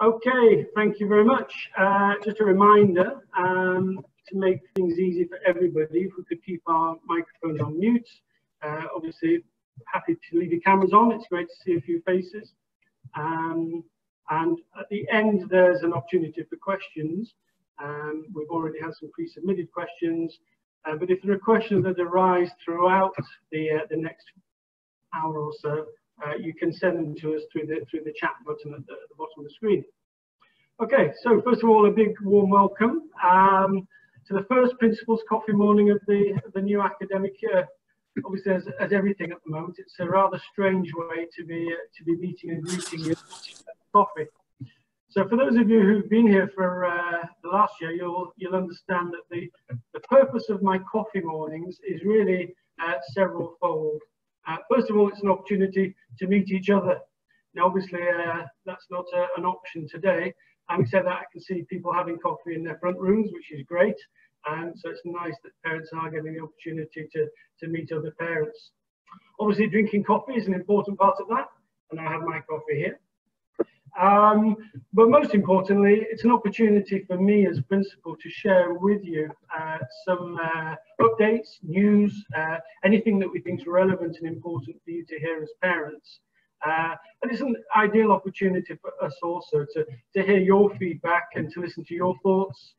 Okay, thank you very much. Just a reminder to make things easy for everybody, if we could keep our microphones on mute. Obviously, happy to leave your cameras on. It's great to see a few faces. And at the end, there's an opportunity for questions. We've already had some pre-submitted questions, but if there are questions that arise throughout the next hour or so, you can send them to us through the chat button at the bottom of the screen. Okay, so first of all, a big warm welcome to the first Principals Coffee Morning of the new academic year. Obviously, as everything at the moment, it's a rather strange way to be meeting and greeting you at coffee. So for those of you who've been here for the last year, you'll understand that the purpose of my coffee mornings is really several-fold. First of all, it's an opportunity to meet each other. Now, obviously, that's not an option today. Having said that, I can see people having coffee in their front rooms, which is great. And so it's nice that parents are getting the opportunity to meet other parents. Obviously, drinking coffee is an important part of that, and I have my coffee here. But most importantly, it's an opportunity for me as principal to share with you some updates, news, anything that we think is relevant and important for you to hear as parents. And it's an ideal opportunity for us also to hear your feedback and to listen to your thoughts,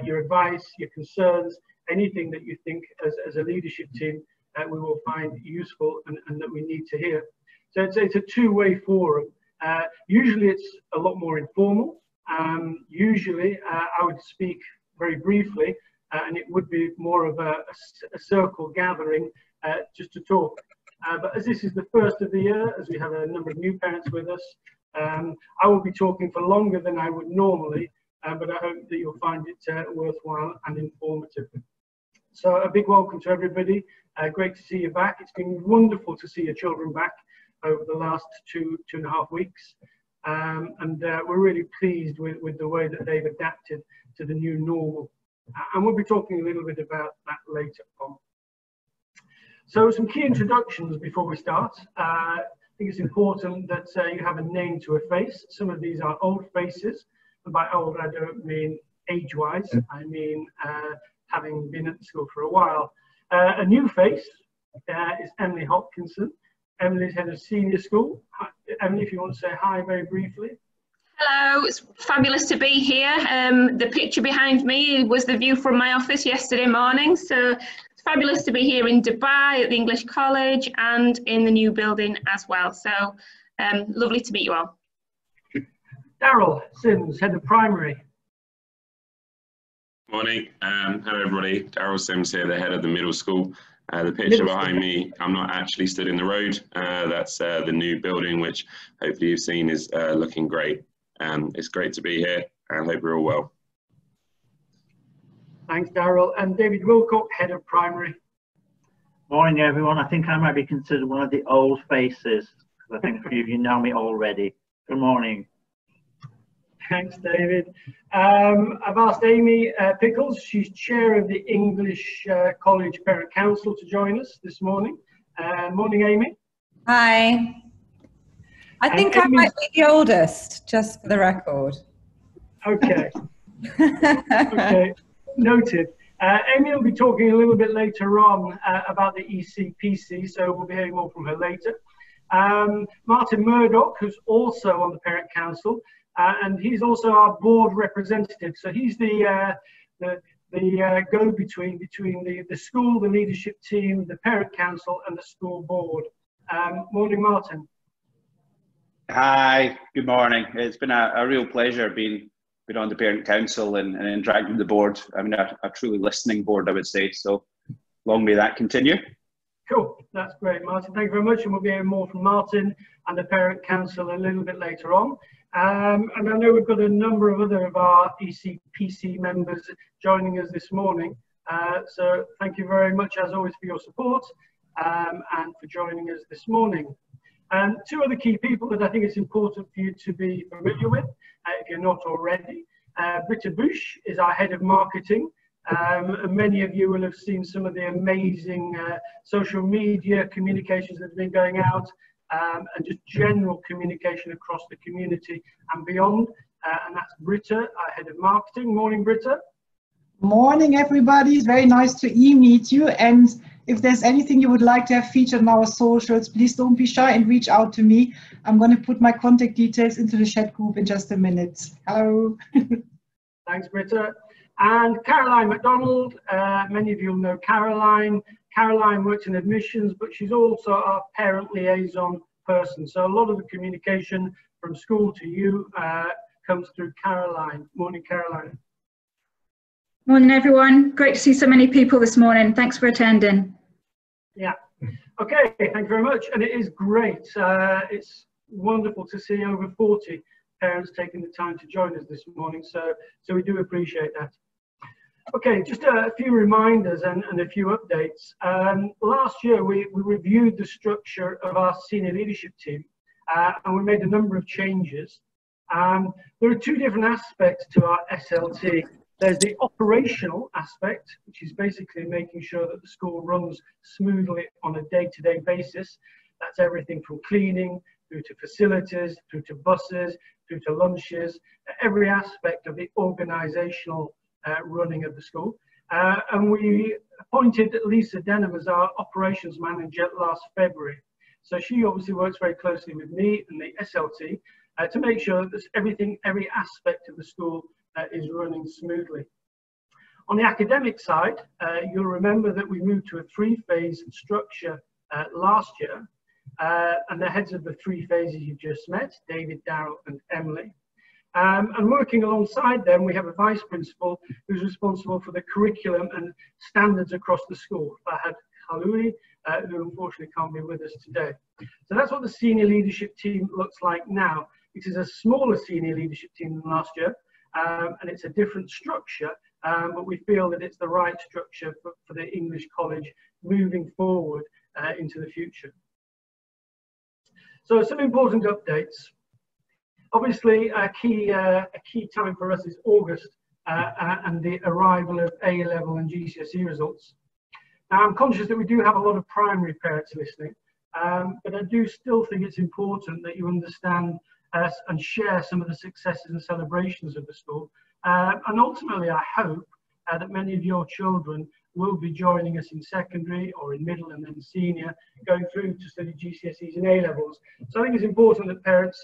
your advice, your concerns, anything that you think as a leadership team we will find useful and that we need to hear. So it's a two-way forum. Usually it's a lot more informal. Usually I would speak very briefly and it would be more of a circle gathering just to talk. But as this is the first of the year, as we have a number of new parents with us, I will be talking for longer than I would normally, but I hope that you'll find it worthwhile and informative. So a big welcome to everybody. Great to see you back. It's been wonderful to see your children back over the last two and a half weeks. And we're really pleased with the way that they've adapted to the new normal. And we'll be talking a little bit about that later on. So some key introductions before we start. I think it's important that you have a name to a face. Some of these are old faces. And by old, I don't mean age-wise. I mean having been at the school for a while. A new face is Emily Hopkinson. Emily's head of senior school. Hi, Emily, if you want to say hi very briefly. Hello, it's fabulous to be here. The picture behind me was the view from my office yesterday morning. So it's fabulous to be here in Dubai at the English College and in the new building as well. So lovely to meet you all. Daryl Sims, head of primary. Morning. Hello everybody. Daryl Sims here, the head of the middle school. The picture behind me, I'm not actually stood in the road. That's the new building, which hopefully you've seen is looking great. It's great to be here, and I hope you're all well. Thanks, Daryl. And David Wilcock, head of primary. Morning, everyone. I think I might be considered one of the old faces. I think a few of you know me already. Good morning. Thanks, David. I've asked Amy Pickles, she's chair of the English College Parent Council, to join us this morning. Morning, Amy. Hi. I think I might be the oldest, just for the record. Okay. Okay, noted. Amy will be talking a little bit later on about the ECPC, so we'll be hearing more from her later. Martin Murdoch, who's also on the Parent Council, and he's also our board representative. So he's the go-between between the school, the leadership team, the parent council, and the school board. Morning, Martin. Hi, good morning. It's been a real pleasure being on the parent council and interacting with the board. I mean, a truly listening board, I would say. So long may that continue. Cool, that's great, Martin. Thank you very much, and we'll be hearing more from Martin and the parent council a little bit later on. And I know we've got a number of other of our ECPC members joining us this morning. So thank you very much, as always, for your support and for joining us this morning. And two other key people that I think it's important for you to be familiar with, if you're not already. Britta Bush is our head of marketing. And many of you will have seen some of the amazing social media communications that have been going out and just general communication across the community and beyond. And that's Britta, our Head of Marketing. Morning, Britta. Morning, everybody. It's very nice to meet you. And if there's anything you would like to have featured on our socials, please don't be shy and reach out to me. I'm going to put my contact details into the chat group in just a minute. Hello. Thanks, Britta. And Caroline MacDonald, many of you will know Caroline. Caroline works in admissions, but she's also our parent liaison person. So a lot of the communication from school to you comes through Caroline. Morning, Caroline. Morning, everyone. Great to see so many people this morning. Thanks for attending. Yeah. Okay, thank you very much. And it is great. It's wonderful to see over 40 parents taking the time to join us this morning. So we do appreciate that. Okay, just a few reminders and a few updates. Last year, we reviewed the structure of our senior leadership team, and we made a number of changes. There are two different aspects to our SLT. There's the operational aspect, which is basically making sure that the school runs smoothly on a day-to-day basis. That's everything from cleaning, through to facilities, through to buses, through to lunches, every aspect of the organisational running of the school. And we appointed Lisa Denham as our operations manager last February. So she obviously works very closely with me and the SLT to make sure that every aspect of the school is running smoothly. On the academic side, you'll remember that we moved to a three-phase structure last year, and the heads of the three phases you've just met, David, Darryl and Emily. And working alongside them, we have a vice principal who's responsible for the curriculum and standards across the school, Fahad Khaloui, who unfortunately can't be with us today. So that's what the senior leadership team looks like now. It is a smaller senior leadership team than last year, and it's a different structure, but we feel that it's the right structure for the English College moving forward into the future. So some important updates. Obviously, a key time for us is August and the arrival of A-level and GCSE results. Now, I'm conscious that we do have a lot of primary parents listening, but I do still think it's important that you understand and share some of the successes and celebrations of the school. And ultimately, I hope that many of your children will be joining us in secondary or in middle and then senior, going through to study GCSEs and A-levels. So I think it's important that parents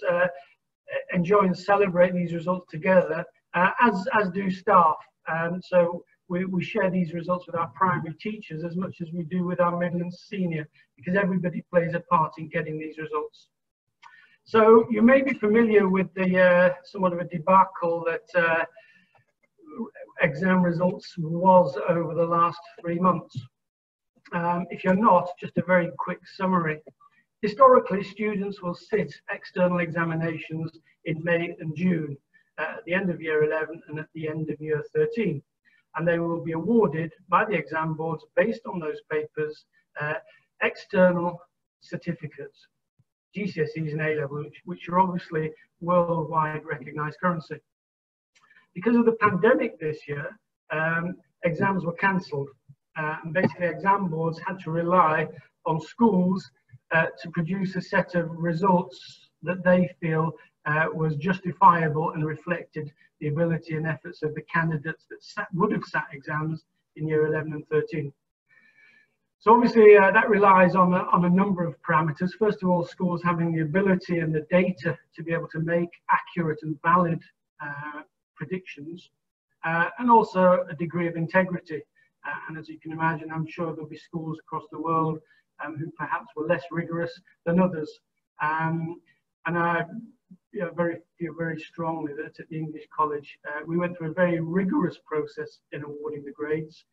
enjoy and celebrate these results together, as do staff. So we share these results with our primary teachers as much as we do with our middle and senior, because everybody plays a part in getting these results. So you may be familiar with the somewhat of a debacle that exam results was over the last 3 months. If you're not, just a very quick summary. Historically, students will sit external examinations in May and June, at the end of year 11 and at the end of year 13. And they will be awarded by the exam boards based on those papers, external certificates, GCSEs and A-level, which are obviously worldwide recognised currency. Because of the pandemic this year, exams were cancelled, and basically exam boards had to rely on schools to produce a set of results that they feel was justifiable and reflected the ability and efforts of the candidates that would have sat exams in year 11 and 13. So obviously that relies on a number of parameters. First of all, schools having the ability and the data to be able to make accurate and valid predictions, and also a degree of integrity. And as you can imagine, I'm sure there'll be schools across the world who perhaps were less rigorous than others. And I feel very strongly that at the English College, we went through a very rigorous process in awarding the grades.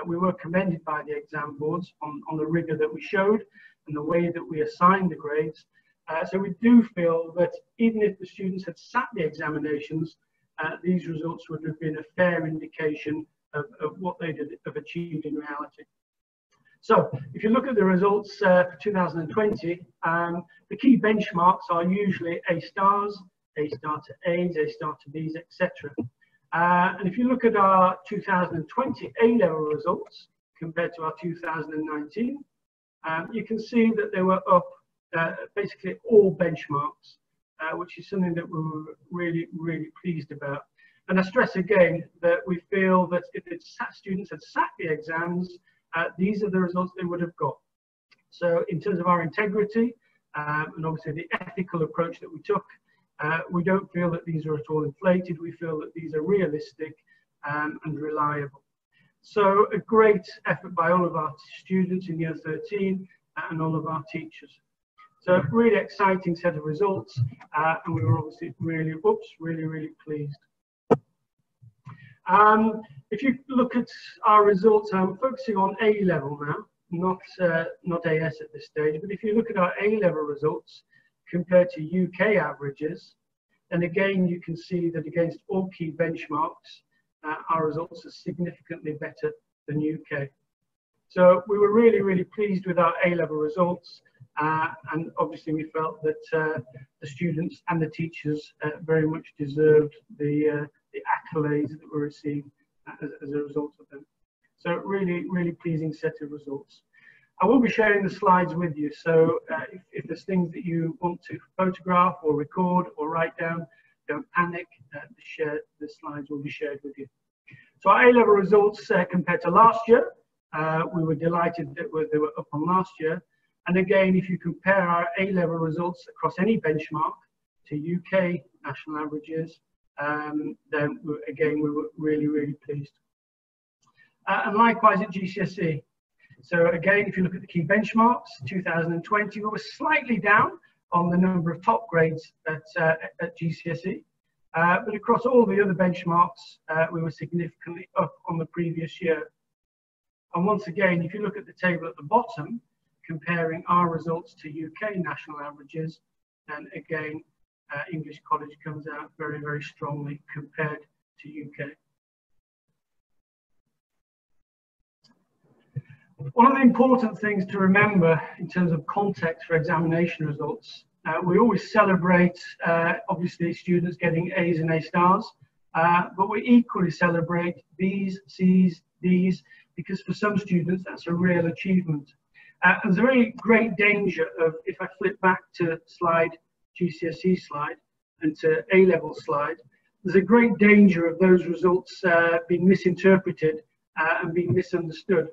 We were commended by the exam boards on the rigour that we showed and the way that we assigned the grades. So we do feel that even if the students had sat the examinations, these results would have been a fair indication of what they did have achieved in reality. So if you look at the results for 2020, the key benchmarks are usually A stars, A star to A's, A star to B's, etc. And if you look at our 2020 A-level results compared to our 2019, you can see that they were up basically all benchmarks, which is something that we were really, really pleased about. And I stress again that we feel that if students had sat the exams, these are the results they would have got. So in terms of our integrity, and obviously the ethical approach that we took, we don't feel that these are at all inflated. We feel that these are realistic and reliable. So a great effort by all of our students in year 13 and all of our teachers. So really exciting set of results, and we were obviously really, really pleased. If you look at our results, I'm focusing on A level now, not AS at this stage, but if you look at our A level results compared to UK averages, then again you can see that against all key benchmarks, our results are significantly better than UK. So we were really, really pleased with our A-level results, and obviously we felt that the students and the teachers very much deserved the accolades that we received as a result of them. So really, really pleasing set of results. I will be sharing the slides with you, so if there's things that you want to photograph or record or write down, don't panic, the slides will be shared with you. So our A-level results compared to last year, we were delighted that they were up on last year. And again, if you compare our A-level results across any benchmark to UK national averages, then again, we were really, really pleased. And likewise at GCSE. So again, if you look at the key benchmarks, 2020, we were slightly down on the number of top grades at GCSE. But across all the other benchmarks, we were significantly up on the previous year. And once again, if you look at the table at the bottom, comparing our results to UK national averages, then again, English College comes out very, very strongly compared to UK. One of the important things to remember in terms of context for examination results, we always celebrate, obviously, students getting A's and A stars, but we equally celebrate B's, C's, D's, because for some students, that's a real achievement. There's a very great danger of, if I flip back to GCSE slide and to A-level slide, there's a great danger of those results being misinterpreted and being misunderstood,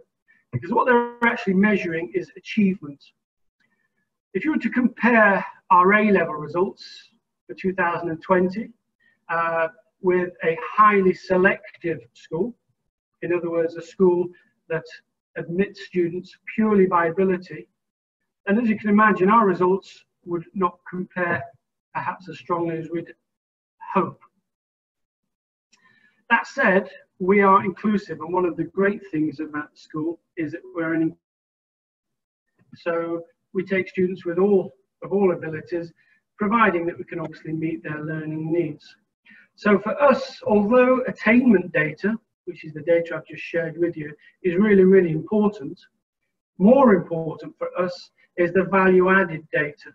because what they're actually measuring is achievement. If you were to compare our A-level results for 2020 with a highly selective school, in other words, a school that admits students purely by ability, and as you can imagine, our results would not compare perhaps as strongly as we'd hope. That said, we are inclusive, and one of the great things about the school is that we're so we take students with all abilities, providing that we can obviously meet their learning needs. So for us, although attainment data, which is the data I've just shared with you, is really, really important, more important for us is the value-added data.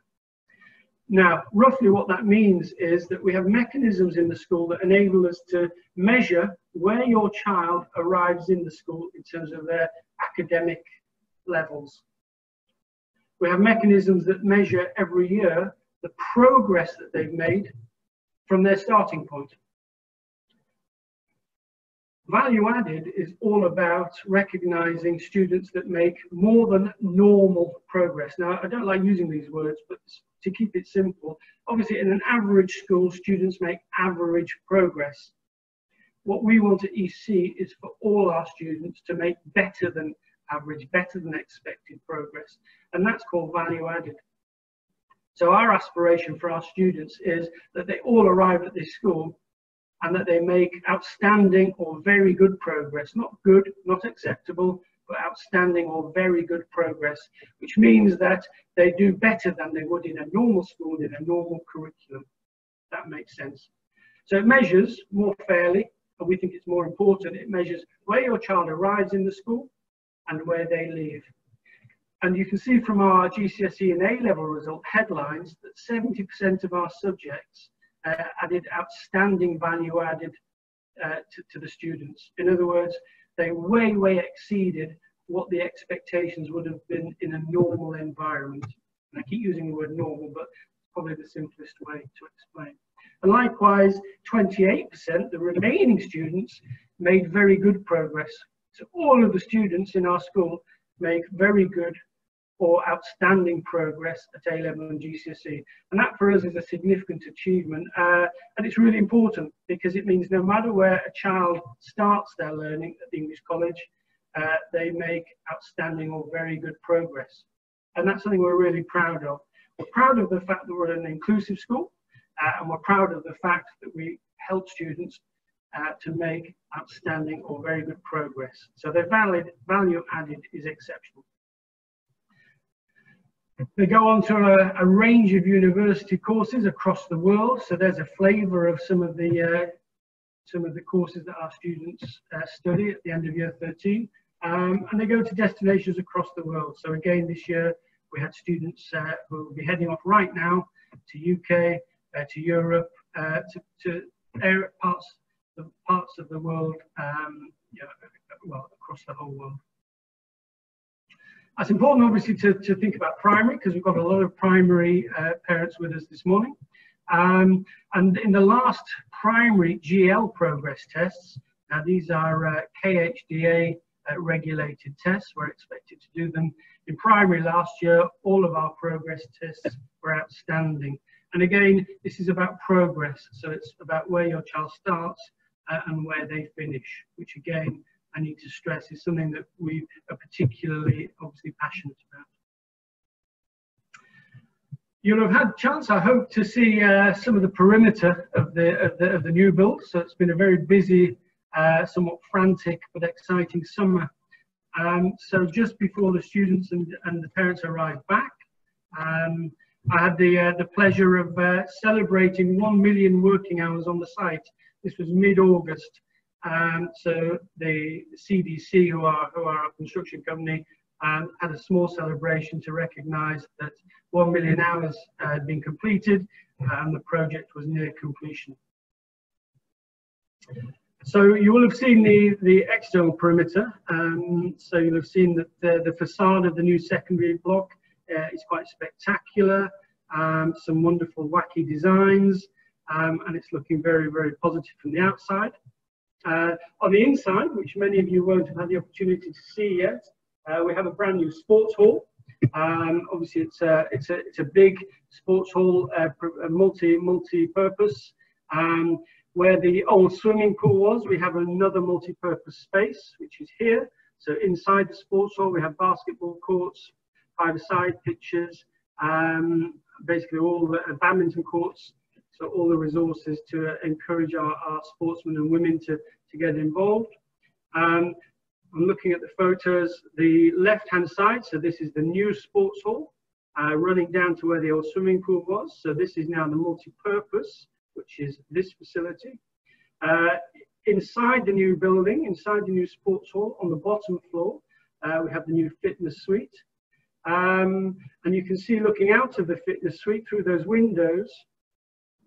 Now, roughly what that means is that we have mechanisms in the school that enable us to measure where your child arrives in the school in terms of their academic levels. We have mechanisms that measure every year the progress that they've made from their starting point. Value added is all about recognizing students that make more than normal progress. Now, I don't like using these words, but to keep it simple, obviously in an average school, students make average progress. What we want at EC is for all our students to make better than average, better than expected progress, and that's called value added. So our aspiration for our students is that they all arrive at this school and that they make outstanding or very good progress, not good, not acceptable, but outstanding or very good progress, which means that they do better than they would in a normal school, in a normal curriculum. That makes sense. So it measures more fairly, and we think it's more important, it measures where your child arrives in the school and where they leave. And you can see from our GCSE and A-level result headlines that 70% of our subjects added outstanding value added to the students. In other words, they way exceeded what the expectations would have been in a normal environment. And I keep using the word normal, but it's probably the simplest way to explain. And likewise, 28%, the remaining students, made very good progress. So all of the students in our school make very good or outstanding progress at A-level and GCSE. And that for us is a significant achievement. And it's really important because it means no matter where a child starts their learning at the English College, they make outstanding or very good progress. And that's something we're really proud of. We're proud of the fact that we're an inclusive school, and we're proud of the fact that we help students to make outstanding or very good progress. So their value added is exceptional. They go on to a range of university courses across the world. So there's a flavour of some of the courses that our students study at the end of year 13. And they go to destinations across the world. So again, this year we had students who will be heading off right now to UK, to Europe, to parts of the world, well, across the whole world. It's important, obviously, to think about primary, because we've got a lot of primary parents with us this morning. And in the last primary GL progress tests, now these are KHDA regulated tests. We're expected to do them in primary last year. All of our progress tests were outstanding. And again, this is about progress. So it's about where your child starts and where they finish, which again, I need to stress is something that we are particularly obviously passionate about. You'll have had a chance, I hope, to see some of the perimeter of the new build. So it's been a very busy, somewhat frantic but exciting summer. So just before the students and the parents arrived back, I had the pleasure of celebrating 1 million working hours on the site. This was mid-August. So the CDC, who are a construction company, had a small celebration to recognise that 1 million hours had been completed and the project was near completion. So you will have seen the external perimeter. So you'll have seen that the facade of the new secondary block is quite spectacular. Some wonderful wacky designs, and it's looking very, very positive from the outside. On the inside, which many of you won't have had the opportunity to see yet, we have a brand new sports hall. Obviously, it's a big sports hall, multi-purpose. Where the old swimming pool was, we have another multi-purpose space, which is here. So inside the sports hall, we have basketball courts, five-a-side pitches, basically all the badminton courts. So all the resources to encourage our sportsmen and women to get involved. I'm looking at the photos, the left-hand side, so this is the new sports hall, running down to where the old swimming pool was. So this is now the multi-purpose, which is this facility. Inside the new building, inside the new sports hall, on the bottom floor, we have the new fitness suite. And you can see looking out of the fitness suite through those windows,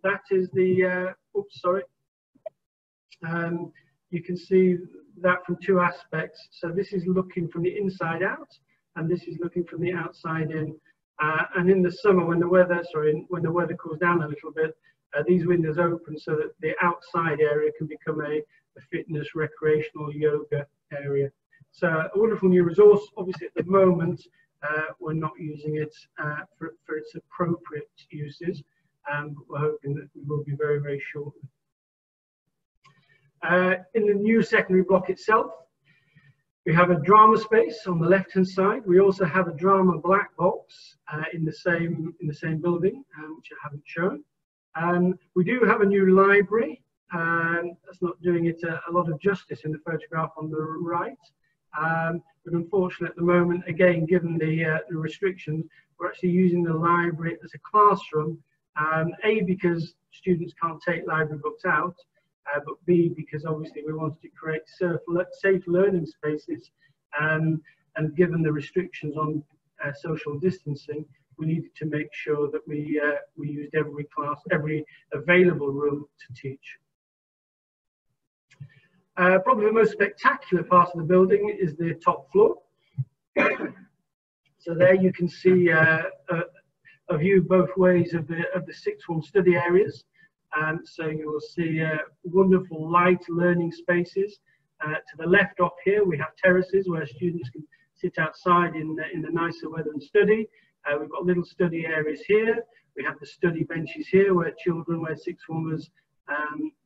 that is the, oops, sorry. You can see that from two aspects. So this is looking from the inside out, and this is looking from the outside in. And in the summer, when the weather cools down a little bit, these windows open so that the outside area can become a fitness, recreational yoga area. So a wonderful new resource. Obviously, at the moment, we're not using it for its appropriate uses. And we're hoping that we will be very, very shortly. In the new secondary block itself, we have a drama space on the left-hand side. We also have a drama black box in the same building, which I haven't shown. We do have a new library. That's not doing it a lot of justice in the photograph on the right. But unfortunately, at the moment, again, given the restrictions, we're actually using the library as a classroom. A, because students can't take library books out, but B, because obviously we wanted to create safe learning spaces, and given the restrictions on social distancing, we needed to make sure that we used every available room to teach. Probably the most spectacular part of the building is the top floor. So there you can see a view both ways of the sixth form study areas. So you will see wonderful light learning spaces. To the left off here, we have terraces where students can sit outside in the nicer weather and study. We've got little study areas here. We have the study benches here where sixth formers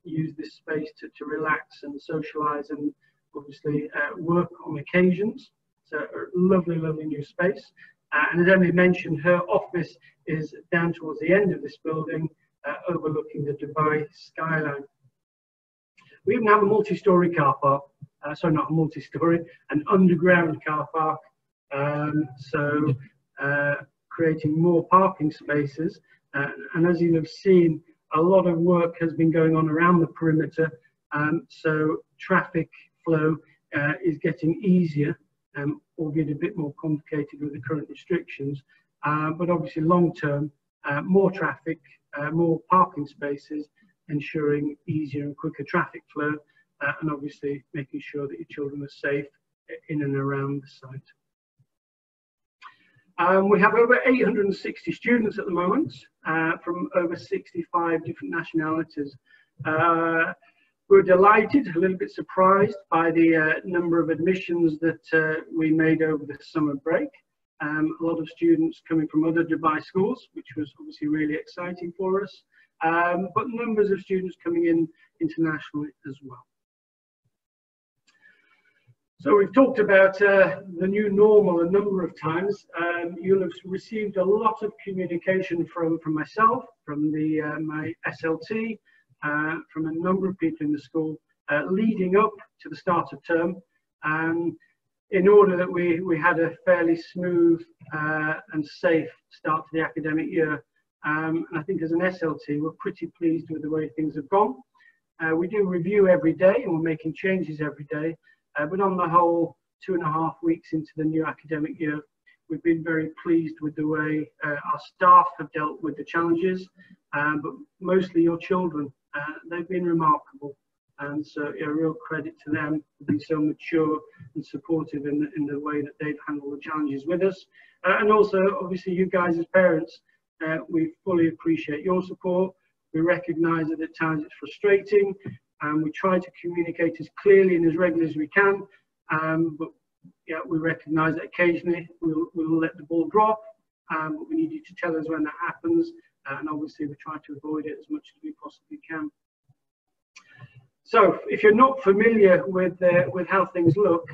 use this space to relax and socialise and obviously work on occasions. So a lovely, lovely new space. And as Emily mentioned, her office is down towards the end of this building, overlooking the Dubai skyline. We even have a multi-storey car park. Sorry, not a multi-storey, an underground car park. Creating more parking spaces. And as you have seen, a lot of work has been going on around the perimeter. So traffic flow is getting easier, albeit a bit more complicated with the current restrictions. But obviously long term, more traffic, more parking spaces, ensuring easier and quicker traffic flow, and obviously making sure that your children are safe in and around the site. We have over 860 students at the moment from over 65 different nationalities. We're delighted, a little bit surprised by the number of admissions that we made over the summer break. A lot of students coming from other Dubai schools, which was obviously really exciting for us, but numbers of students coming in internationally as well. So we've talked about the new normal a number of times. You'll have received a lot of communication from myself, from my SLT, from a number of people in the school leading up to the start of term, in order that we had a fairly smooth and safe start to the academic year. And I think as an SLT, we're pretty pleased with the way things have gone. We do review every day and we're making changes every day. But on the whole, 2.5 weeks into the new academic year, we've been very pleased with the way our staff have dealt with the challenges, but mostly your children. They've been remarkable, and so a real credit to them for being so mature and supportive in the way that they've handled the challenges with us. And also, obviously, you guys as parents, we fully appreciate your support. We recognise that at times it's frustrating, and we try to communicate as clearly and as regularly as we can, but yeah, we recognise that occasionally we'll let the ball drop, but we need you to tell us when that happens, and obviously we try to avoid it as much as we possibly can. So if you're not familiar with how things look,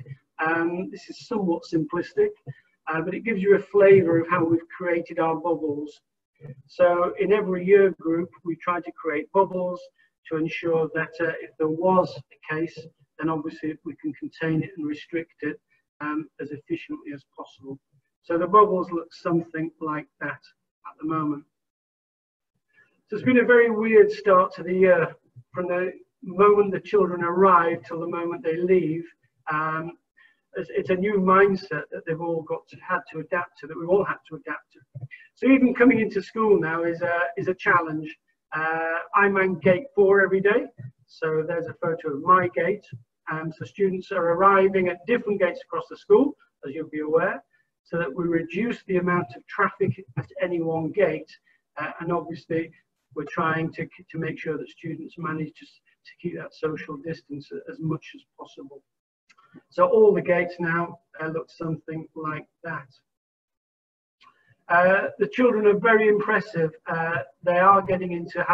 this is somewhat simplistic, but it gives you a flavour of how we've created our bubbles. So in every year group, we try to create bubbles to ensure that if there was a case, then obviously we can contain it and restrict it as efficiently as possible. So the bubbles look something like that at the moment. So it's been a very weird start to the year. From the moment the children arrive till the moment they leave, it's a new mindset that they've all had to adapt to, that we've all had to adapt to. So even coming into school now is a challenge. I'm on gate 4 every day, so there's a photo of my gate. So students are arriving at different gates across the school, as you'll be aware, so that we reduce the amount of traffic at any one gate, and obviously we're trying to make sure that students manage to keep that social distance as much as possible. So all the gates now look something like that. The children are very impressive. They are getting into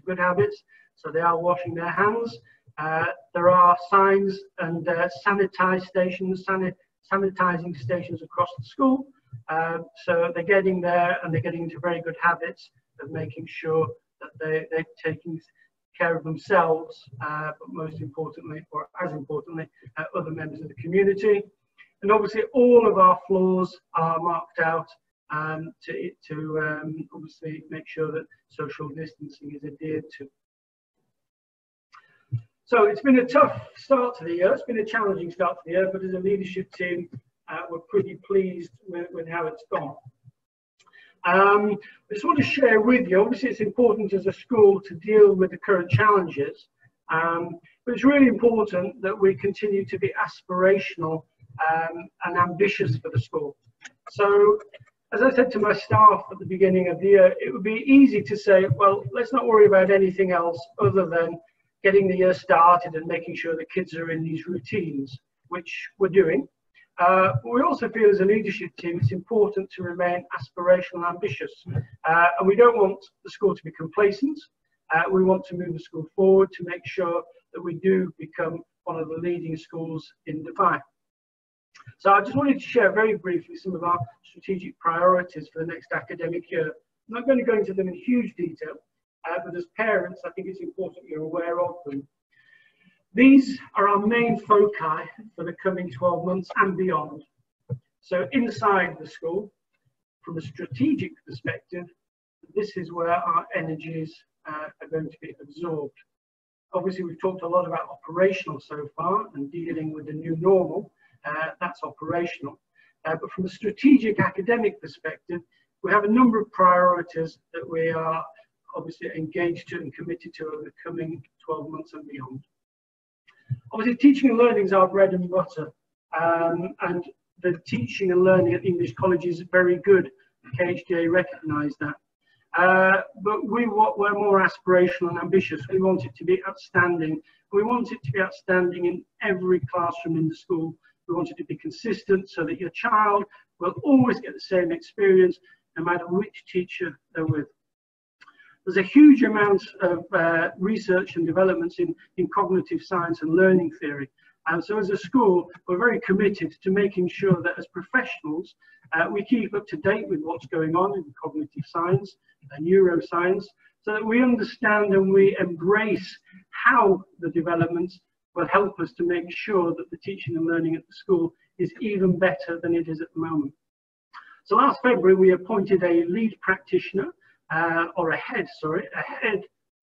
good habits, so they are washing their hands. There are signs and sanitizing stations across the school. So they're getting there and they're getting into very good habits of making sure that they're taking care of themselves, but most importantly, or as importantly, other members of the community. And obviously all of our floors are marked out to obviously make sure that social distancing is adhered to. So it's been a tough start to the year. It's been a challenging start to the year, but as a leadership team, we're pretty pleased with how it's gone. I just want to share with you, obviously it's important as a school to deal with the current challenges, but it's really important that we continue to be aspirational and ambitious for the school. So as I said to my staff at the beginning of the year, it would be easy to say, well, let's not worry about anything else other than getting the year started and making sure the kids are in these routines, which we're doing. But we also feel as a leadership team, it's important to remain aspirational and ambitious. And we don't want the school to be complacent. We want to move the school forward to make sure that we do become one of the leading schools in Dubai. So I just wanted to share very briefly some of our strategic priorities for the next academic year. I'm not going to go into them in huge detail, but as parents, I think it's important you're aware of them. These are our main foci for the coming 12 months and beyond. So inside the school, from a strategic perspective, this is where our energies are going to be absorbed. Obviously, we've talked a lot about operational so far and dealing with the new normal. That's operational. But from a strategic academic perspective, we have a number of priorities that we are obviously engaged to and committed to over the coming 12 months and beyond. Obviously, teaching and learning is our bread and butter, and the teaching and learning at the English College is very good. KHDA recognise that. But we're more aspirational and ambitious. We want it to be outstanding. We want it to be outstanding in every classroom in the school. We want it to be consistent so that your child will always get the same experience no matter which teacher they're with. There's a huge amount of research and developments in cognitive science and learning theory. And so as a school, we're very committed to making sure that as professionals, we keep up to date with what's going on in cognitive science and neuroscience, so that we understand and we embrace how the developments will help us to make sure that the teaching and learning at the school is even better than it is at the moment. So last February, we appointed a lead practitioner, or a head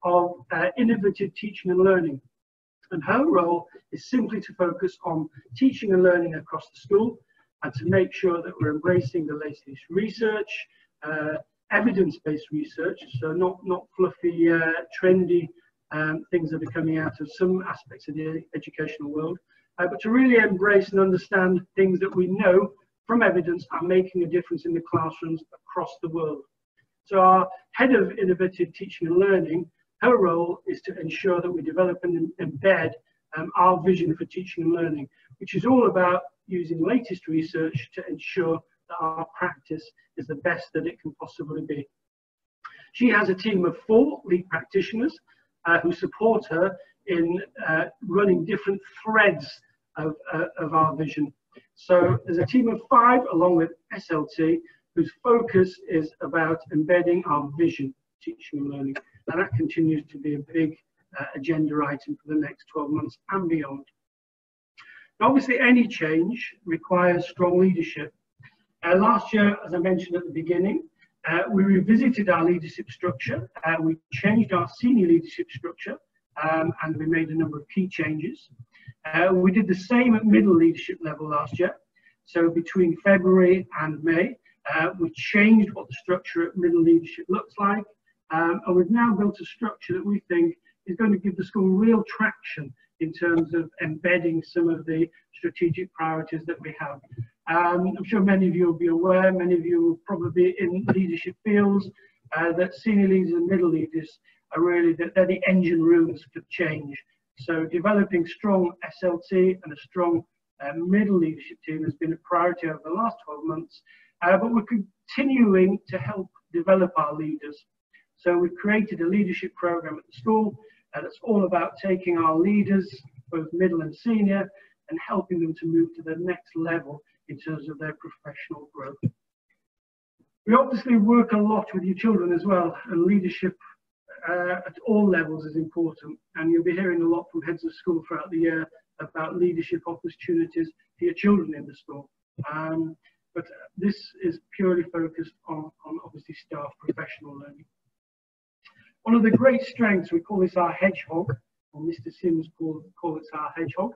of innovative teaching and learning. And her role is simply to focus on teaching and learning across the school and to make sure that we're embracing the latest research, evidence-based research, so not fluffy, trendy things that are coming out of some aspects of the educational world, but to really embrace and understand things that we know from evidence are making a difference in the classrooms across the world. So our head of innovative teaching and learning, her role is to ensure that we develop and embed our vision for teaching and learning, which is all about using latest research to ensure that our practice is the best that it can possibly be. She has a team of 4 lead practitioners who support her in running different threads of our vision. So there's a team of 5 along with SLT whose focus is about embedding our vision, teaching and learning. And that continues to be a big agenda item for the next 12 months and beyond. Now, obviously, any change requires strong leadership. Last year, as I mentioned at the beginning, we revisited our leadership structure. We changed our senior leadership structure, and we made a number of key changes. We did the same at middle leadership level last year. So between February and May, we changed what the structure at middle leadership looks like. And we've now built a structure that we think is going to give the school real traction in terms of embedding some of the strategic priorities that we have. I'm sure many of you will be aware, many of you will probably be in leadership fields, that senior leaders and middle leaders are really, they're the engine rooms for change. So developing strong SLT and a strong middle leadership team has been a priority over the last 12 months, but we're continuing to help develop our leaders. So we've created a leadership program at the school that's all about taking our leaders, both middle and senior, and helping them to move to the next level in terms of their professional growth. We obviously work a lot with your children as well, and leadership at all levels is important. And you'll be hearing a lot from heads of school throughout the year about leadership opportunities for your children in the school. But this is purely focused on obviously staff professional learning. One of the great strengths, we call this our hedgehog, or Mr. Sims call it our hedgehog.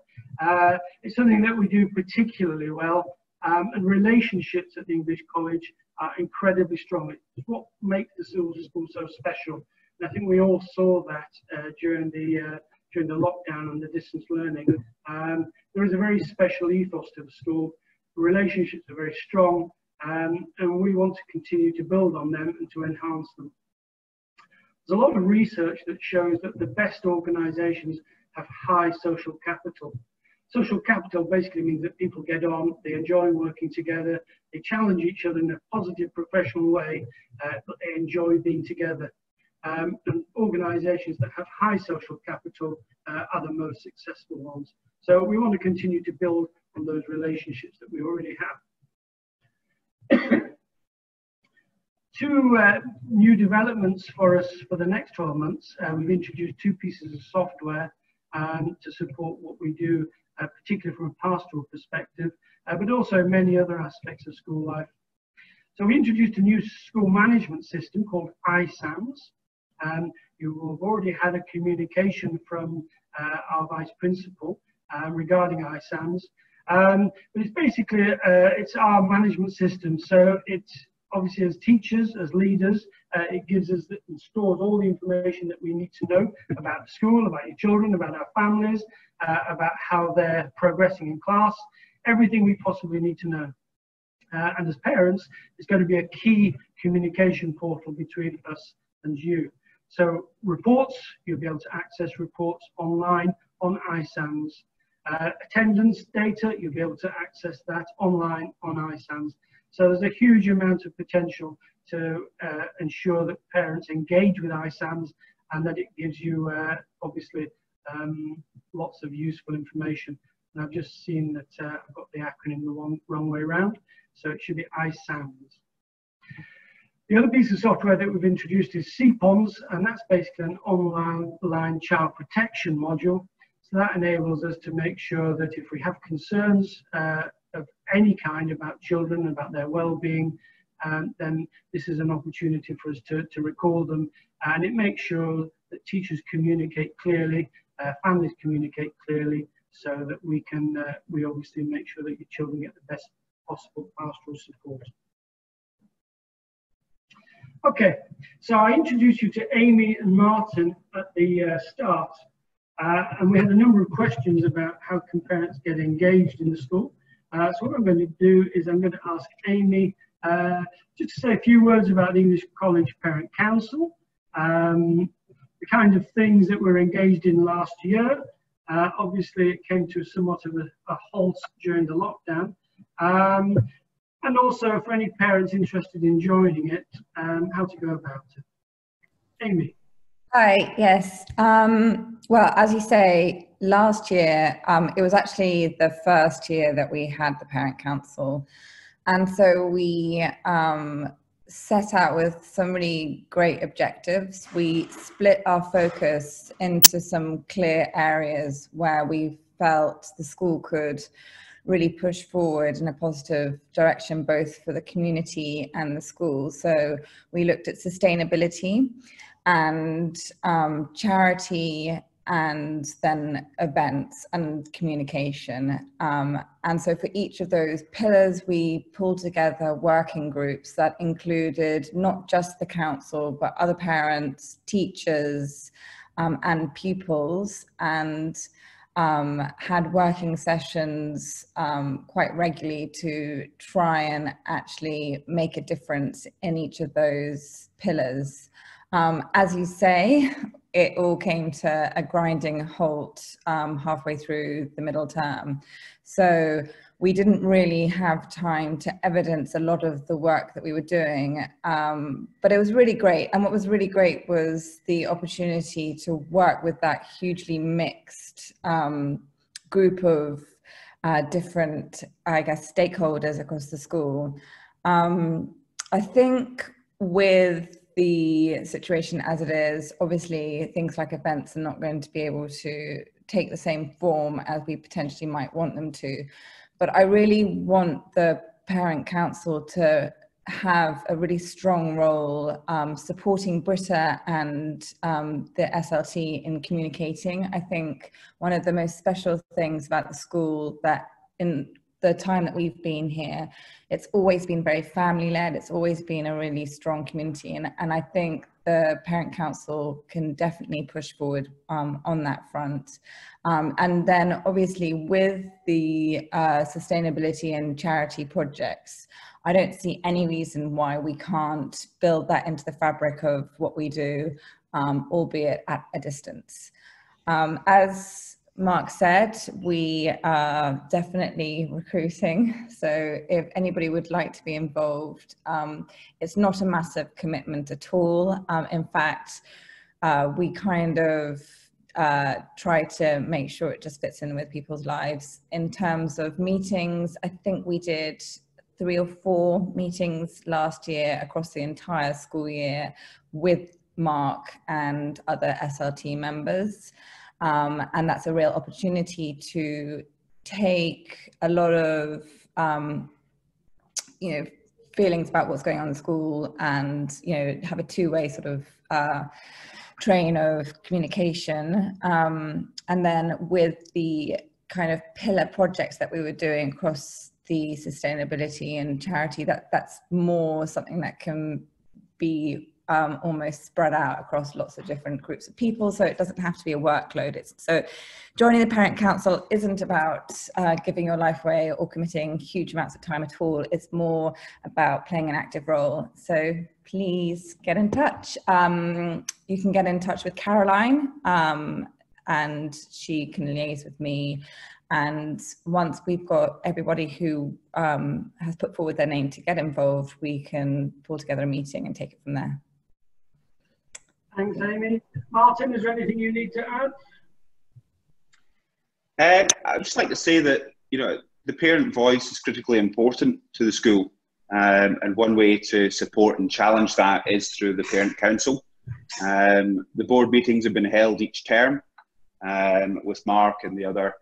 It's something that we do particularly well, and relationships at the English College are incredibly strong. It's what makes the school so special. And I think we all saw that during the lockdown and the distance learning. There is a very special ethos to the school. The relationships are very strong, and we want to continue to build on them and to enhance them. There's a lot of research that shows that the best organisations have high social capital. Social capital basically means that people get on, they enjoy working together, they challenge each other in a positive professional way, but they enjoy being together. And organisations that have high social capital are the most successful ones. So we want to continue to build on those relationships that we already have. Two new developments for us for the next 12 months. We've introduced 2 pieces of software to support what we do, particularly from a pastoral perspective, but also many other aspects of school life. So we introduced a new school management system called ISAMS. You will have already had a communication from our vice principal regarding ISAMS. But it's basically, it's our management system. So it's obviously as teachers, as leaders, it gives us and stores all the information that we need to know about the school, about your children, about our families, about how they're progressing in class, everything we possibly need to know. And as parents, it's going to be a key communication portal between us and you. So reports, you'll be able to access reports online on ISAMS. Attendance data, you'll be able to access that online on ISAMS. So there's a huge amount of potential to ensure that parents engage with ISAMS and that it gives you obviously lots of useful information. And I've just seen that I've got the acronym the wrong way around, so it should be ISAMS. The other piece of software that we've introduced is CPONS, and that's basically an online child protection module. So that enables us to make sure that if we have concerns of any kind about children, about their well-being, then this is an opportunity for us to record them, and it makes sure that teachers communicate clearly, families communicate clearly, so that we can we obviously make sure that your children get the best possible pastoral support. Okay, so I introduced you to Amy and Martin at the start, and we had a number of questions about how can parents get engaged in the school. So what I'm going to do is I'm going to ask Amy just to say a few words about the English College Parent Council, the kind of things that were engaged in last year. Obviously, it came to somewhat of a halt during the lockdown. And also for any parents interested in joining it, how to go about it. Amy. Hi, yes. Well, as you say, last year, it was actually the first year that we had the Parent Council. And so we set out with some really great objectives. We split our focus into some clear areas where we felt the school could really push forward in a positive direction, both for the community and the school. So we looked at sustainability and charity, and then events and communication. And so for each of those pillars, we pulled together working groups that included not just the council, but other parents, teachers, and pupils, and had working sessions quite regularly to try and actually make a difference in each of those pillars. As you say, it all came to a grinding halt halfway through the middle term. So we didn't really have time to evidence a lot of the work that we were doing, but it was really great. And what was really great was the opportunity to work with that hugely mixed group of different, I guess, stakeholders across the school. I think with the situation as it is, obviously things like events are not going to be able to take the same form as we potentially might want them to. But I really want the Parent Council to have a really strong role supporting Britta and the SLT in communicating. I think one of the most special things about the school that in the time that we've been here, it's always been very family-led. It's always been a really strong community. And I think the Parent Council can definitely push forward on that front. And then obviously with the sustainability and charity projects, I don't see any reason why we can't build that into the fabric of what we do, albeit at a distance. As Mark said, we are definitely recruiting. So if anybody would like to be involved, it's not a massive commitment at all. In fact, we kind of try to make sure it just fits in with people's lives. In terms of meetings, I think we did 3 or 4 meetings last year across the entire school year with Mark and other SLT members. And that's a real opportunity to take a lot of, feelings about what's going on in school and, have a two-way sort of train of communication. And then with the kind of pillar projects that we were doing across the sustainability and charity, that's more something that can be almost spread out across lots of different groups of people, so it doesn't have to be a workload. So joining the Parent Council isn't about giving your life away or committing huge amounts of time at all. It's more about playing an active role. So please get in touch. You can get in touch with Caroline and she can liaise with me. And once we've got everybody who has put forward their name to get involved, we can pull together a meeting and take it from there. Thanks, Amy. Martin, is there anything you need to add? I'd just like to say that, the parent voice is critically important to the school. And one way to support and challenge that is through the Parent Council. The board meetings have been held each term with Mark and the other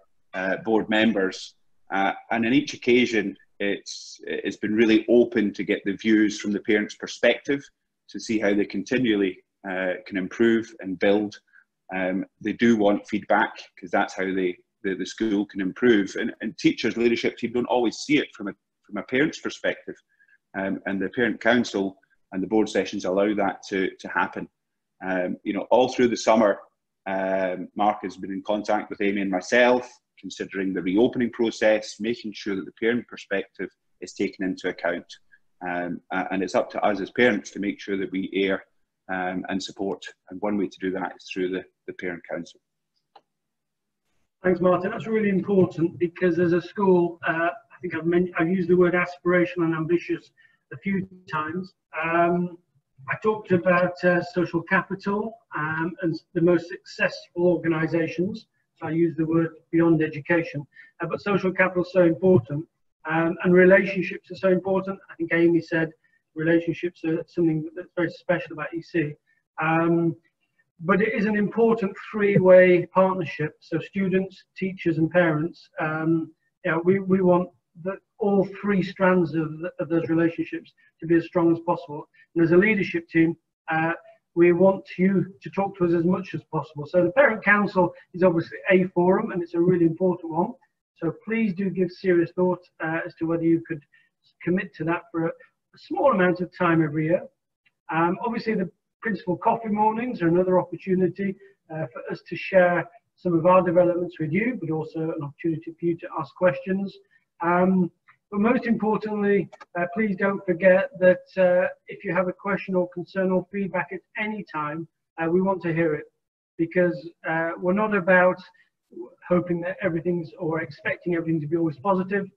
board members. And on each occasion, it's been really open to get the views from the parents' perspective to see how they continually can improve and build. They do want feedback because that's how the school can improve. And teachers, leadership team don't always see it from a parent's perspective. And the Parent Council and the board sessions allow that to happen. All through the summer, Mark has been in contact with Amy and myself, considering the reopening process, making sure that the parent perspective is taken into account. And it's up to us as parents to make sure that we air and support. And one way to do that is through the Parent Council. Thanks, Martin. That's really important because as a school, I think I've used the word aspirational and ambitious a few times. I talked about social capital and the most successful organisations. So I use the word beyond education, but social capital is so important, and relationships are so important. I think Amy said relationships are something that's very special about EC. But it is an important three-way partnership. So students, teachers, and parents. We want all 3 strands of those relationships to be as strong as possible. And as a leadership team, we want you to talk to us as much as possible. So the Parent Council is obviously a forum, and it's a really important one. So please do give serious thought as to whether you could commit to that for a small amount of time every year. Obviously, the principal coffee mornings are another opportunity for us to share some of our developments with you, but also an opportunity for you to ask questions. But most importantly, please don't forget that if you have a question or concern or feedback at any time, we want to hear it, because we're not about hoping that everything's or expecting everything to be always positive.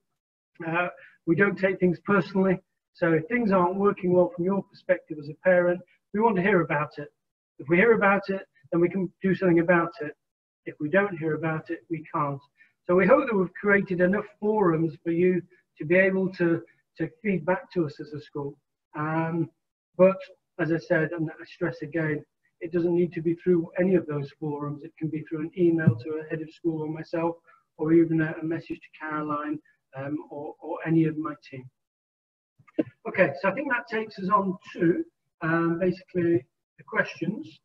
We don't take things personally. So if things aren't working well from your perspective as a parent, we want to hear about it. If we hear about it, then we can do something about it. If we don't hear about it, we can't. So we hope that we've created enough forums for you to be able to feed back to us as a school. But as I said, and I stress again, it doesn't need to be through any of those forums. It can be through an email to a head of school or myself, or even a message to Caroline or any of my team. Okay, so I think that takes us on to basically the questions.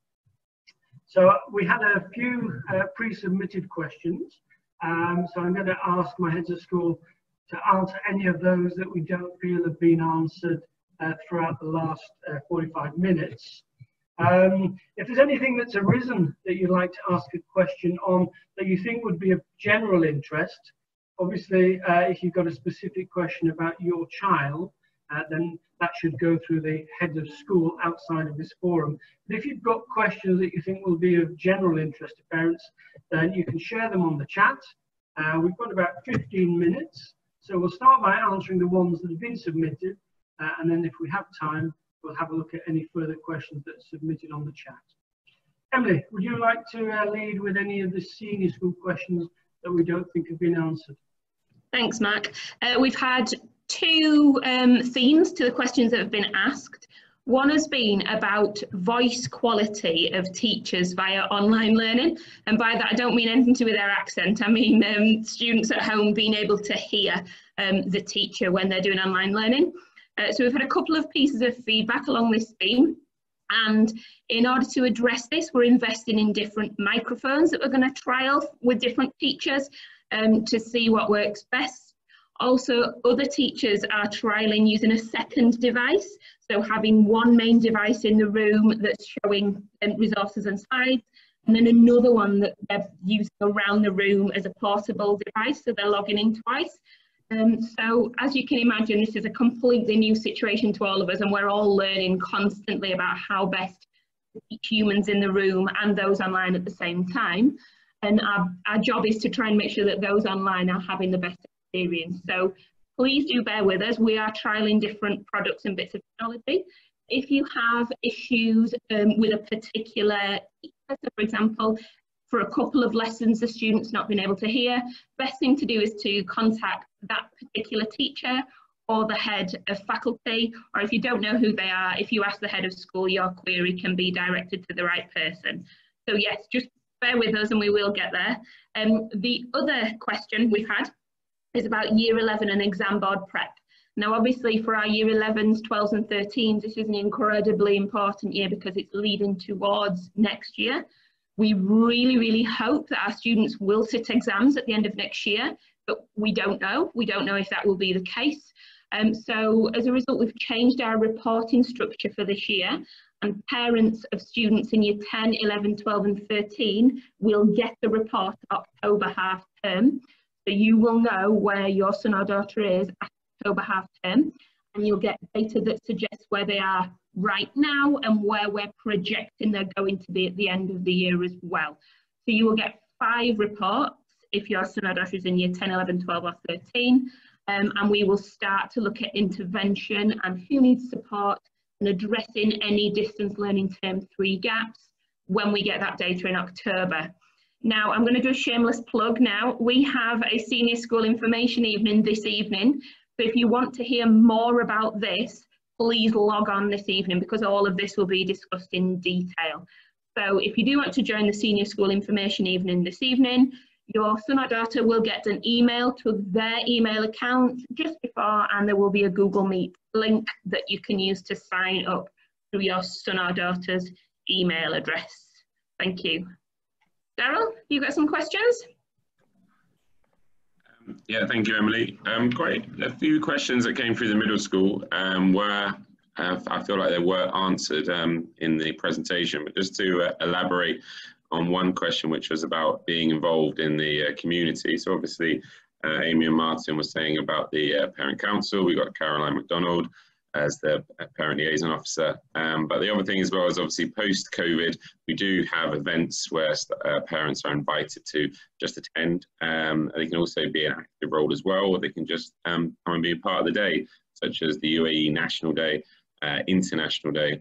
So we had a few pre-submitted questions. So I'm going to ask my heads of school to answer any of those that we don't feel have been answered throughout the last 45 minutes. If there's anything that's arisen that you'd like to ask a question on that you think would be of general interest, obviously, if you've got a specific question about your child, then that should go through the head of school outside of this forum. But if you've got questions that you think will be of general interest to parents, then you can share them on the chat. We've got about 15 minutes, so we'll start by answering the ones that have been submitted, and then if we have time, we'll have a look at any further questions that are submitted on the chat. Emily, would you like to lead with any of the senior school questions that we don't think have been answered? Thanks, Mark. We've had two themes to the questions that have been asked. One has been about voice quality of teachers via online learning. And by that, I don't mean anything to do with their accent. I mean students at home being able to hear the teacher when they're doing online learning. So we've had a couple of pieces of feedback along this theme. And in order to address this, we're investing in different microphones that we're going to trial with different teachers to see what works best. Also, other teachers are trialling using a second device, so having one main device in the room that's showing resources and slides, and then another one that they're using around the room as a portable device, so they're logging in twice. So as you can imagine, this is a completely new situation to all of us, and we're all learning constantly about how best to teach humans in the room and those online at the same time. And our job is to try and make sure that those online are having the best experience. So please do bear with us. We are trialing different products and bits of technology. If you have issues with a particular teacher, so for example, for a couple of lessons the student's not been able to hear, best thing to do is to contact that particular teacher or the head of faculty, or if you don't know who they are, if you ask the head of school, your query can be directed to the right person. So yes, just bear with us and we will get there. The other question we've had is about Year 11 and exam board prep. Now obviously for our Year 11s, 12s and 13s, this is an incredibly important year because it's leading towards next year. We really, really hope that our students will sit exams at the end of next year, but we don't know. We don't know if that will be the case. So as a result, we've changed our reporting structure for this year, and parents of students in Year 10, 11, 12 and 13 will get the report October half term. So you will know where your son or daughter is at October half term, and you'll get data that suggests where they are right now and where we're projecting they're going to be at the end of the year as well. So you will get 5 reports if your son or daughter is in Year 10, 11, 12 or 13, and we will start to look at intervention and who needs support and addressing any distance learning term 3 gaps when we get that data in October. Now, I'm going to do a shameless plug now. We have a senior school information evening this evening. So if you want to hear more about this, please log on this evening because all of this will be discussed in detail. So if you do want to join the senior school information evening this evening, your son or daughter will get an email to their email account just before, and there will be a Google Meet link that you can use to sign up through your son or daughter's email address. Thank you. Daryl, you got some questions? Yeah, thank you, Emily. Great. A few questions that came through the middle school were, I feel like they were answered in the presentation, but just to elaborate on one question, which was about being involved in the community. So obviously, Amy and Martin were saying about the parent council. We got Caroline McDonald as the parent liaison officer. But the other thing as well is obviously post-COVID, we do have events where parents are invited to just attend. They can also be an active role as well, or they can just come and be a part of the day, such as the UAE National Day, International Day,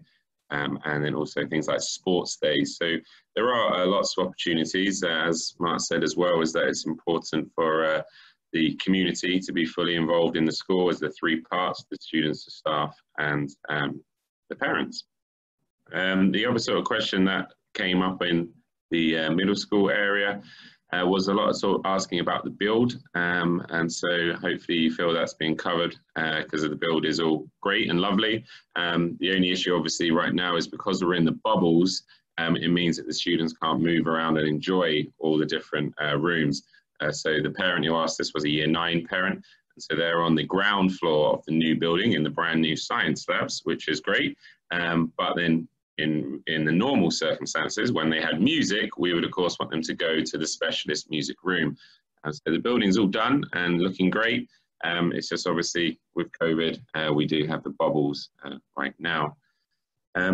and then also things like sports days. So there are lots of opportunities, as Mark said as well, is that it's important for the community to be fully involved in the school as the 3 parts, the students, the staff and the parents. The other sort of question that came up in the middle school area was a lot of sort of asking about the build, and so hopefully you feel that's been covered because the build is all great and lovely. The only issue obviously right now is because we're in the bubbles, it means that the students can't move around and enjoy all the different rooms. So the parent who asked this was a Year 9 parent, and so they're on the ground floor of the new building in the brand new science labs, which is great. But then in the normal circumstances, when they had music, we would of course want them to go to the specialist music room. So the building's all done and looking great. It's just obviously with COVID, we do have the bubbles right now.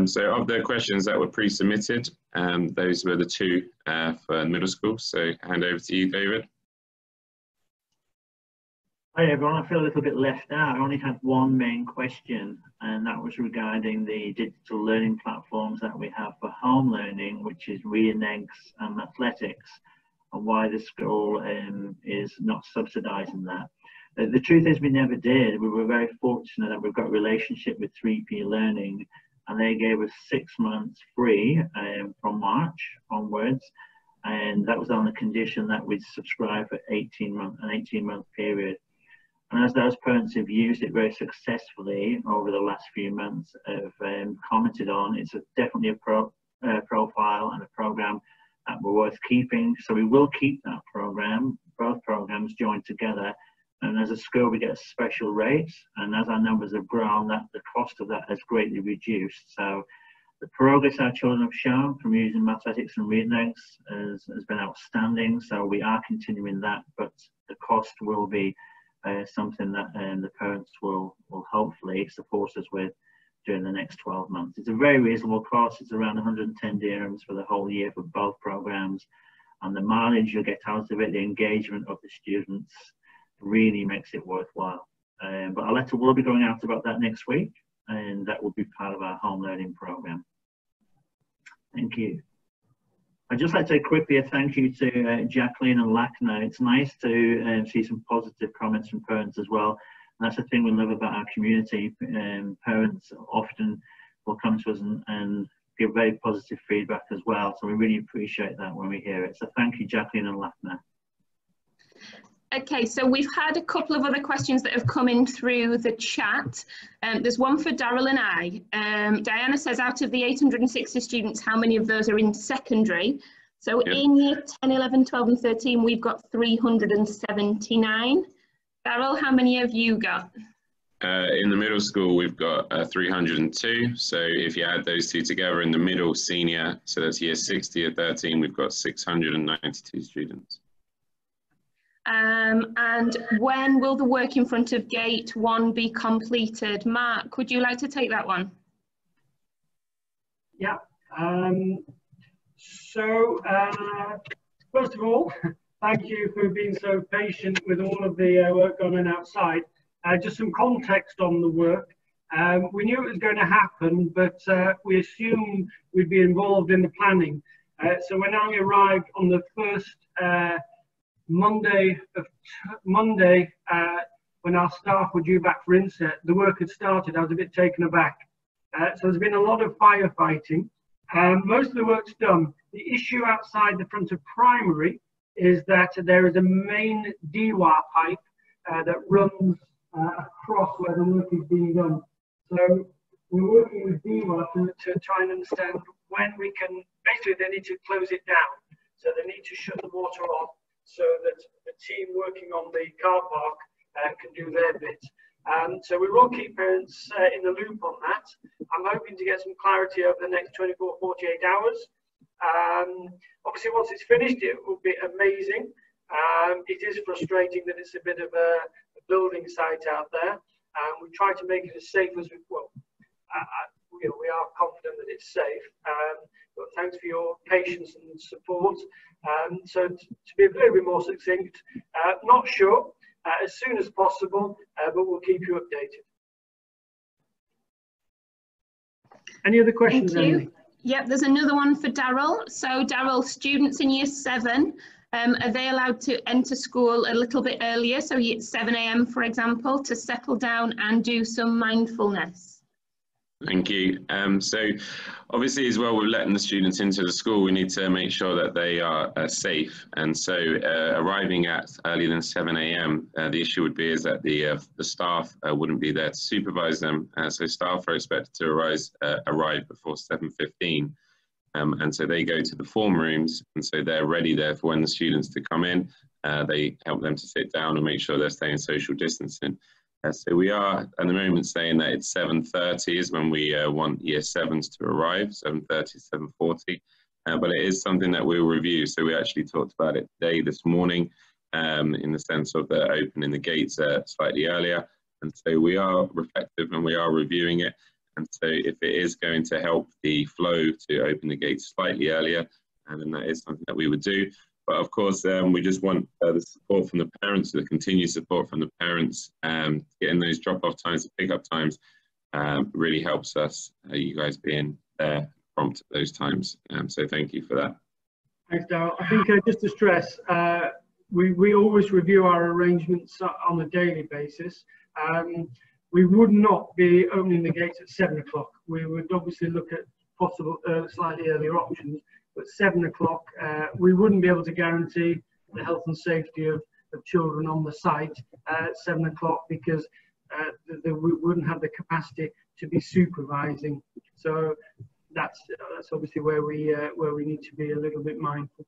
So of the questions that were pre-submitted, those were the two for middle school. So hand over to you, David. Hi everyone, I feel a little bit left out. I only had one main question, and that was regarding the digital learning platforms that we have for home learning, which is reading eggs and athletics, and why the school is not subsidising that. The truth is we never did. We were very fortunate that we've got a relationship with 3P Learning, and they gave us 6 months free from March onwards, and that was on the condition that we'd subscribe for an 18-month period. And as those parents have used it very successfully over the last few months, have commented on, it's definitely a profile and a program that we're worth keeping. So we will keep that program, both programs joined together. And as a school, we get special rates. And as our numbers have grown, the cost of that has greatly reduced. So the progress our children have shown from using mathematics and reading eggs has been outstanding. So we are continuing that, but the cost will be something that the parents will hopefully support us with during the next 12 months. It's a very reasonable cost. It's around 110 dirhams for the whole year for both programs, and the mileage you'll get out of it, the engagement of the students, really makes it worthwhile. But a letter will be going out about that next week, and that will be part of our home learning program. Thank you. I'd just like to quickly thank you to Jacqueline and Lakna. It's nice to see some positive comments from parents as well. And that's the thing we love about our community. Parents often will come to us and give very positive feedback as well. So we really appreciate that when we hear it. So thank you, Jacqueline and Lakna. Okay, so we've had a couple of other questions that have come in through the chat. There's one for Daryl and I. Diana says, out of the 860 students, how many of those are in secondary? So in year 10, 11, 12 and 13, we've got 379. Daryl, how many have you got? In the middle school, we've got 302. So if you add those two together in the middle senior, so that's year 6 to year 13, we've got 692 students. And when will the work in front of gate 1 be completed? Mark, would you like to take that one? Yeah. First of all, thank you for being so patient with all of the work going on outside. Just some context on the work. We knew it was going to happen, but we assumed we'd be involved in the planning. So when I arrived on the first Monday, when our staff were due back for inset, the work had started. I was a bit taken aback. So there's been a lot of firefighting. Most of the work's done. The issue outside the front of primary is that there is a main DWAR pipe that runs across where the work is being done. So we're working with DWAR to try and understand when we can, basically they need to close it down. So they need to shut the water off, so that the team working on the car park can do their bit. So we will keep parents in the loop on that. I'm hoping to get some clarity over the next 24, 48 hours. Obviously, once it's finished, it will be amazing. It is frustrating that it's a bit of a building site out there. We try to make it as safe as we will. We are confident that it's safe. But thanks for your patience and support. So to be a little bit more succinct, not sure, as soon as possible, but we'll keep you updated. Any other questions? Thank you. Yep, there's another one for Daryl. So Daryl, students in year 7, are they allowed to enter school a little bit earlier? So at 7 AM, for example, to settle down and do some mindfulness? Thank you. So obviously as well, we're letting the students into the school, we need to make sure that they are safe. And so arriving at earlier than 7 AM, the issue would be is that the staff wouldn't be there to supervise them. So staff are expected to arrive before 7:15. And so they go to the form rooms, and so they're ready there for when the students to come in. They help them to sit down and make sure they're staying social distancing. So we are at the moment saying that it's 7:30 is when we want Year 7s to arrive, 7:30, 7:40. But it is something that we'll review. So we actually talked about it today, this morning, in the sense of the opening the gates slightly earlier. And so we are reflective and we are reviewing it. And so if it is going to help the flow to open the gates slightly earlier, then that is something that we would do. But of course, we just want the support from the parents, the continued support from the parents, getting those drop-off times, the pick-up times, really helps us, you guys being there prompt at those times. So thank you for that. Thanks, Darryl. I think just to stress, we always review our arrangements on a daily basis. We would not be opening the gates at 7 o'clock. We would obviously look at possible slightly earlier options, but 7 o'clock, we wouldn't be able to guarantee the health and safety of children on the site at 7 o'clock because we wouldn't have the capacity to be supervising. So that's obviously where we need to be a little bit mindful.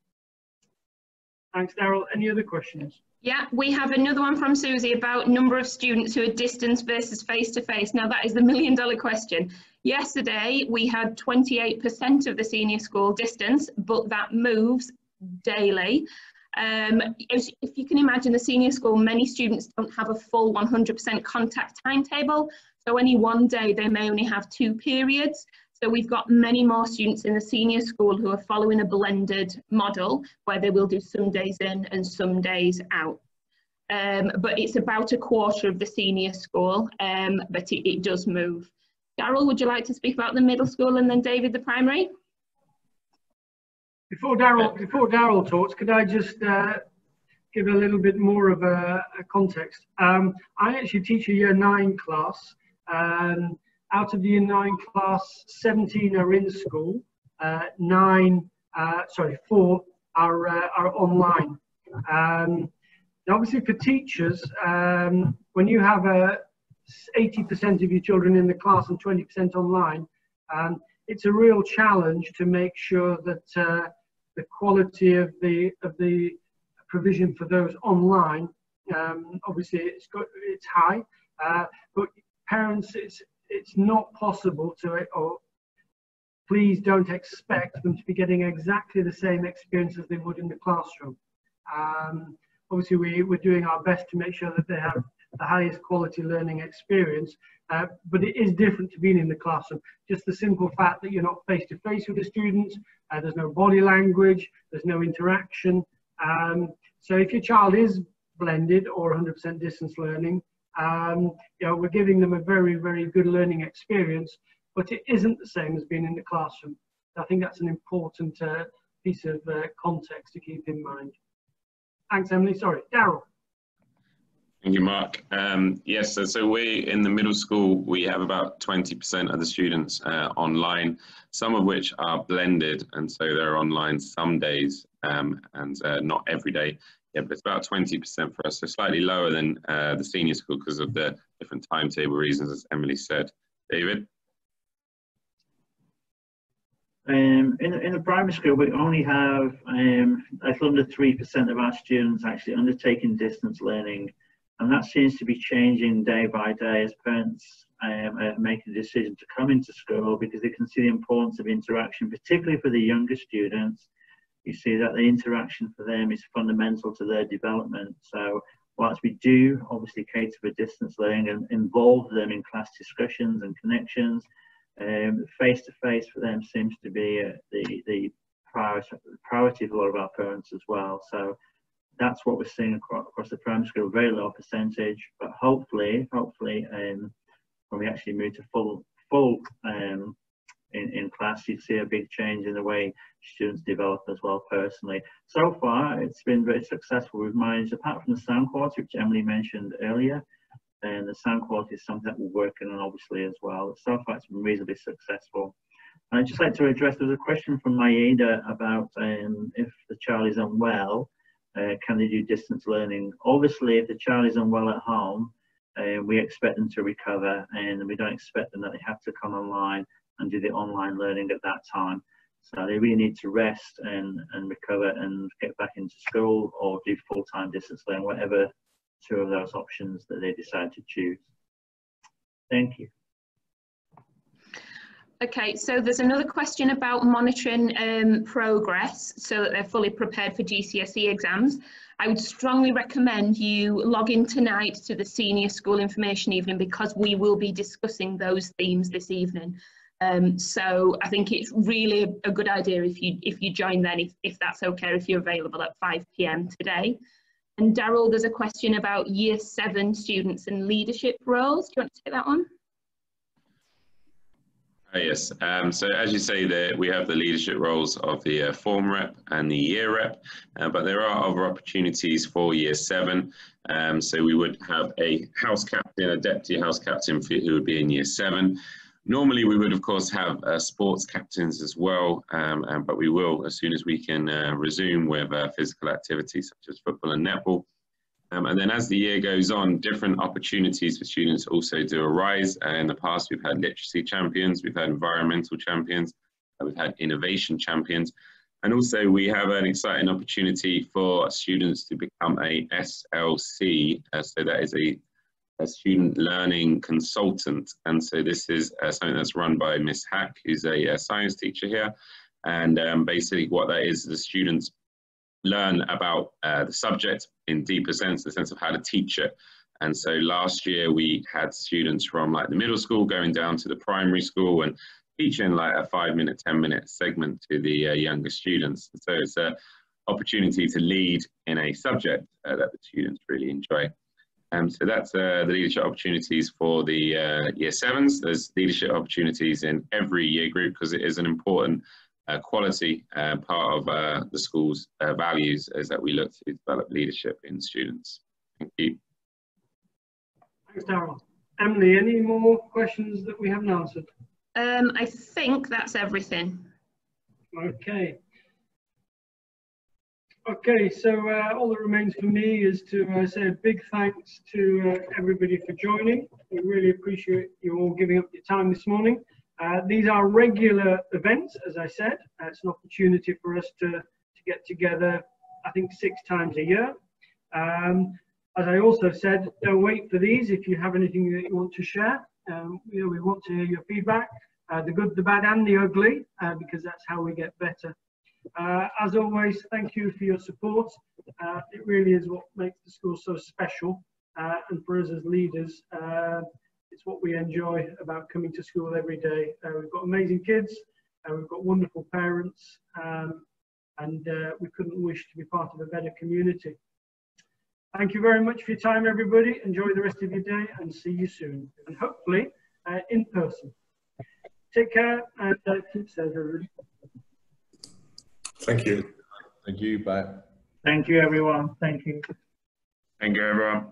Thanks, Darryl. Any other questions? Yeah, we have another one from Susie about number of students who are distance versus face-to-face. Now that is the million-dollar question. Yesterday, we had 28% of the senior school distance, but that moves daily. If you can imagine the senior school, many students don't have a full 100% contact timetable. So any one day, they may only have 2 periods. So we've got many more students in the senior school who are following a blended model where they will do some days in and some days out. But it's about a quarter of the senior school, but it does move. Darryl, would you like to speak about the middle school and then David, the primary? Before Darryl talks, could I just give a little bit more of a context? I actually teach a Year 9 class. Out of the Year 9 class, 17 are in school, 4 are online. Obviously for teachers, when you have 80% of your children in the class and 20% online, it's a real challenge to make sure that the quality of the provision for those online, obviously it's high, but parents, it's not possible to, or please don't expect them to be getting exactly the same experience as they would in the classroom. Obviously, we're doing our best to make sure that they have the highest quality learning experience, but it is different to being in the classroom. Just the simple fact that you're not face-to-face with the students, there's no body language, there's no interaction. So if your child is blended or 100% distance learning, we're giving them a very, very good learning experience, but it isn't the same as being in the classroom. I think that's an important piece of context to keep in mind. Thanks, Emily. Sorry, Darryl. Thank you, Mark. Yes, so we in the middle school, we have about 20% of the students online, some of which are blended, and so they're online some days and not every day. Yeah, but it's about 20% for us, so slightly lower than the senior school because of the different timetable reasons, as Emily said. David? In the primary school, we only have like under 3% of our students actually undertaking distance learning, and that seems to be changing day by day as parents are making a decision to come into school because they can see the importance of interaction, particularly for the younger students. You see that the interaction for them is fundamental to their development. So whilst we do obviously cater for distance learning and involve them in class discussions and connections, face-to-face for them seems to be the priority for a lot of our parents as well. So that's what we're seeing across the primary school, very low percentage, but hopefully when we actually move to full in class, you see a big change in the way students develop as well personally. So far, it's been very successful. We've managed, apart from the sound quality, which Emily mentioned earlier, and the sound quality is something that we're working on obviously as well. So far, it's been reasonably successful. And I'd just like to address, there was a question from Maeda about if the child is unwell, can they do distance learning? Obviously, if the child is unwell at home, we expect them to recover, and we don't expect them that they have to come online and do the online learning at that time. So they really need to rest and recover and get back into school or do full-time distance learning, whatever two of those options that they decide to choose. Thank you. Okay, so there's another question about monitoring progress so that they're fully prepared for GCSE exams. I would strongly recommend you log in tonight to the Senior School Information Evening, because we will be discussing those themes this evening. So I think it's really a good idea if you join then, if that's okay, if you're available at 5 p.m. today. And Daryl, there's a question about Year 7 students and leadership roles. Do you want to take that one? Yes, so as you say, we have the leadership roles of the form rep and the year rep, but there are other opportunities for Year 7. So we would have a house captain, a deputy house captain who would be in Year 7. Normally we would of course have sports captains as well, but we will, as soon as we can resume with physical activities such as football and netball. And then as the year goes on, different opportunities for students also do arise. In the past, we've had literacy champions, we've had environmental champions, we've had innovation champions. And also we have an exciting opportunity for students to become a SLC. So that is a student learning consultant. And so this is something that's run by Miss Hack, who's a science teacher here. And basically what that is, the students learn about the subject in deeper sense, the sense of how to teach it. And so last year we had students from like the middle school going down to the primary school and teaching like a 5-minute, 10-minute segment to the younger students. So it's an opportunity to lead in a subject that the students really enjoy. So that's the leadership opportunities for the Year 7s. There's leadership opportunities in every year group because it is an important quality part of the school's values, is that we look to develop leadership in students. Thank you. Thanks, Darryl. Emily, any more questions that we haven't answered? I think that's everything. Okay. Okay, so all that remains for me is to say a big thanks to everybody for joining. We really appreciate you all giving up your time this morning. These are regular events, as I said. It's an opportunity for us to get together, I think 6 times a year. As I also said, don't wait for these if you have anything that you want to share. You know, we want to hear your feedback, the good, the bad and the ugly, because that's how we get better. As always, thank you for your support. It really is what makes the school so special, and for us as leaders, it's what we enjoy about coming to school every day. We've got amazing kids, we've got wonderful parents, and we couldn't wish to be part of a better community. Thank you very much for your time, everybody. Enjoy the rest of your day and see you soon, and hopefully in person. Take care and keep safe, everybody. Thank you. Thank you. Bye. Thank you, everyone. Thank you. Thank you, everyone.